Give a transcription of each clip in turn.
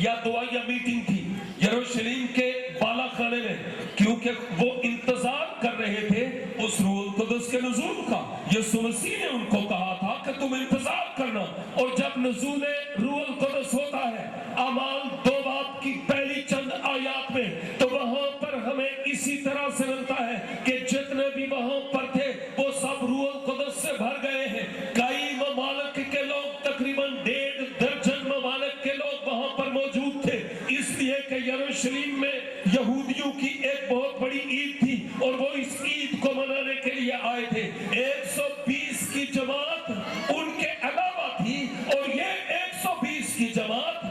یا دعائیہ میٹنگ تھی یروشلم کے بالا خانے میں، کیونکہ وہ انتظار کر رہے تھے اس روح القدس کے نزول کا۔ یسوع مسیح نے ان کو کہا تھا کہ تم انتظار کرنا، اور جب نزول روح القدس ہوتا ہے اعمال 2 باب کی پہلی چند آیات میں، تو وہاں پر ہمیں اسی طرح سے ملتا ہے کہ جتنے بھی وہاں پر تھے وہ سب روح القدس سے بھر گئے ہیں۔ کئی ممالک کے لوگ، تقریباً 1.5 درجن ممالک کے لوگ وہاں پر موجود تھے، اس لیے کہ یروشلم میں یہودیوں کی ایک بہت بڑی عید تھی اور وہ اس عید کو منانے کے لیے آئے تھے۔ 120 کی جماعت ان کے علاوہ تھی، اور یہ 120 کی جماعت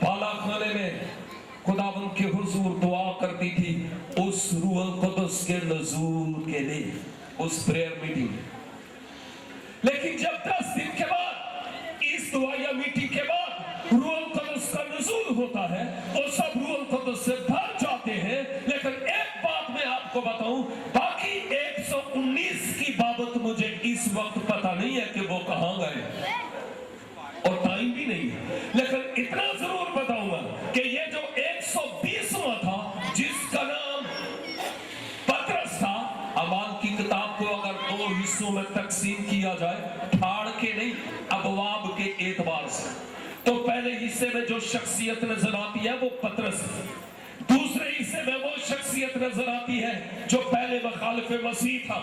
بالا خانے میں خداوند کے حضور دعا کرتی تھی اس روح القدس کے نزول کے لیے، اس پریئر میٹنگ۔ لیکن جب 10 دن کے بعد اس دعائیہ میٹنگ کے بعد روح القدس کا نزول ہوتا ہے اور سب روح القدس سے بھر جاتے ہیں، لیکن ایک بات میں آپ کو بتاؤں، باقی 119 کی بابت مجھے اس وقت پتہ نہیں ہے کہ وہ کہاں گئے، اور ٹائم بھی نہیں ہے، لیکن اتنا ضرور بتاؤں گا کہ یہ جو 120واں تھا جس کا نام پترس تھا، اعمال کی کتاب کو اگر 2 حصوں میں تقسیم کیا جائے، پھاڑ کے نہیں، ابواب کے اعتبار سے، تو پہلے حصے میں جو شخصیت نظر آتی ہے وہ پترس ہے، دوسرے حصے میں وہ شخصیت نظر آتی ہے جو پہلے مخالف مسیح تھا،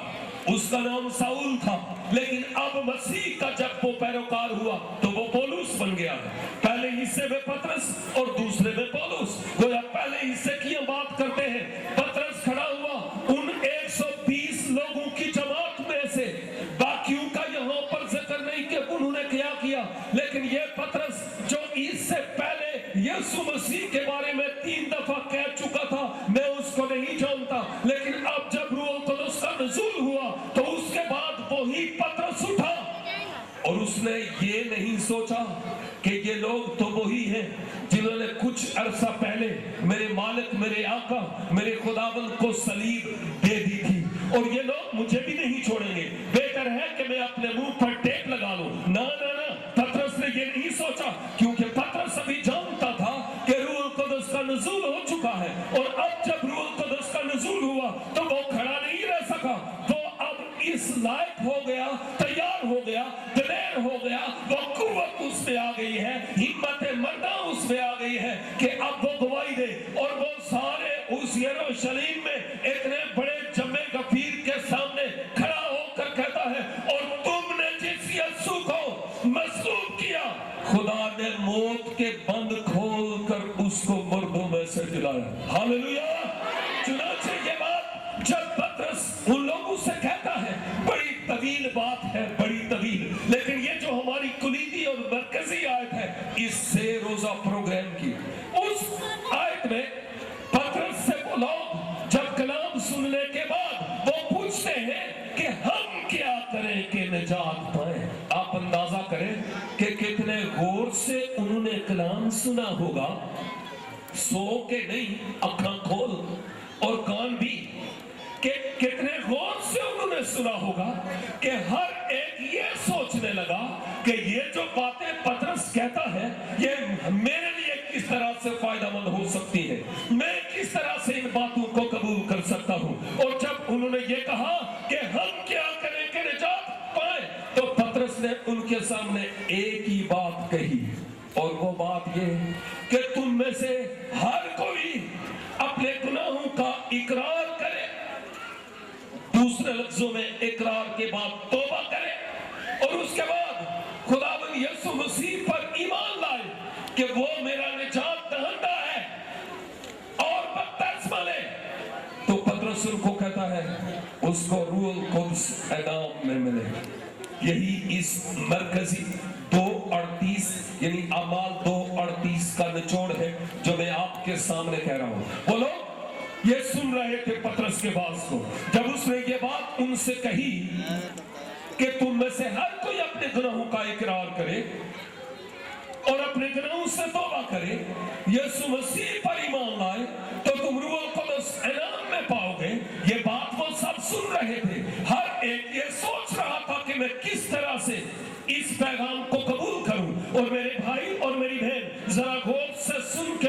اس کا نام ساؤل تھا، لیکن اب مسیح کا جب وہ پیروکار ہوا تو وہ پولس بن گیا۔ پہلے حصے میں پترس اور دوسرے میں پولس، گویا پہلے حصے کی ہم بات کرتے ہیں، پترس کھڑا ہوا ان 120 لوگوں کی جماعت میں سے، باقیوں کا یہاں پر ذکر نہیں کہ انہوں نے کیا کیا، لیکن یہ پترس جو اس سے پہلے یسوع مسیح کے بارے میں 3 دفعہ کہہ چکا تھا، میں اس کو نہیں جانتا، لیکن اب جب روح القدس کا نزول ہوا تو اس کے بعد وہی پترس اٹھا، اور اس نے یہ نہیں سوچا کہ یہ لوگ تو وہی ہیں جنہوں نے کچھ عرصہ پہلے میرے مالک، میرے آقا، میرے خداوند کو صلیب دے دی تھی، اور یہ لوگ مجھے بھی نہیں چھوڑیں گے، بہتر ہے کہ میں اپنے منہ پر ٹیپ لگا لوں۔ نہ پترس نے یہ نہیں سوچا، کیونکہ پترس ابھی جانتا تھا کہ روح القدس کا نزول ہو چکا ہے، اور اب جب روح القدس کا نزول ہوا تو وہ کھڑا نہیں رہ سکا، وہ اب اس لائق ہو گیا، تیار ہو گیا، دلیر ہو گیا، وہ قوت اس میں آ گئی ہے، ہمت مردہ اس میں آ گئی ہے کہ اب وہ گواہی دے، اور وہ سارے اس یروشلم میں اتنے بڑے جمع غفیر کے سامنے کھڑا ہو کر کہتا ہے، اور تم نے جس یسوع کو مصلوب کیا، خدا نے موت کے بند کھول کر اس کو مردوں میں سے جلایا۔ ہاللویا! چنانچہ یہ بات جب پترس ان لوگوں سے کہتا ہے، بڑی طویل بات ہے، بڑی طویل، لیکن یہ جو ہماری کلیدی اور مرکزی آیت ہے، اس سے روزہ پروگرام کی، اس آیت میں پترس سے وہ لوگ جب کلام سننے کے بعد وہ پوچھتے ہیں کہ ہم کیا کریں کہ نجات پائیں۔ آپ اندازہ کریں کہ کتنے غور سے انہوں نے کلام سنا ہوگا، سو کے نہیں، آنکھاں کھول اور کان بھی، کہ کتنے غور سے انہوں نے سنا ہوگا کہ ہر ایک یہ سوچنے لگا کہ یہ جو باتیں پترس کہتا ہے یہ میرے لیے کس طرح سے فائدہ مند ہو سکتی ہے، میں کس طرح سے ان باتوں کو قبول کر سکتا ہوں۔ اور جب انہوں نے یہ کہا کہ ہم کیا کریں کہ نجات پائیں، تو پترس نے ان کے سامنے ایک ہی بات کہی، اور وہ بات یہ کہ تم میں سے ہر کوئی اپنے گناہوں کا اقرار کرے، دوسرے لفظوں میں اقرار کے بعد توبہ کرے، اور اس کے بعد خداوند یسوع مسیح پر ایمان لائے کہ وہ میرا نجات دہندہ ہے، اور بپتسمہ لے۔ تو پترس ان کو کہتا ہے اس کو روح القدس انعام میں ملے۔ یہی اس مرکزی 2:38 یعنی اعمال 2:38 کا نچوڑ ہے جو میں آپ کے سامنے کہہ رہا ہوں۔ وہ لوگ یہ سن رہے تھے پترس کے باز کو، جب اس نے یہ بات ان سے کہی کہ تم میں سے ہر کوئی اپنے گناہوں کا اقرار کرے اور اپنے گناہوں سے توبہ کرے، یسوع مسیح پر ایمان لائے، تو تم روح القدس انعام میں پاؤ گے۔ یہ بات وہ سب سن رہے تھے، ہر ایک یہ سوچ رہا تھا کہ میں کس طرح سے اس پیغام کو قبول کروں۔ اور میرے بھائی اور میری بہن ذرا غور سے سن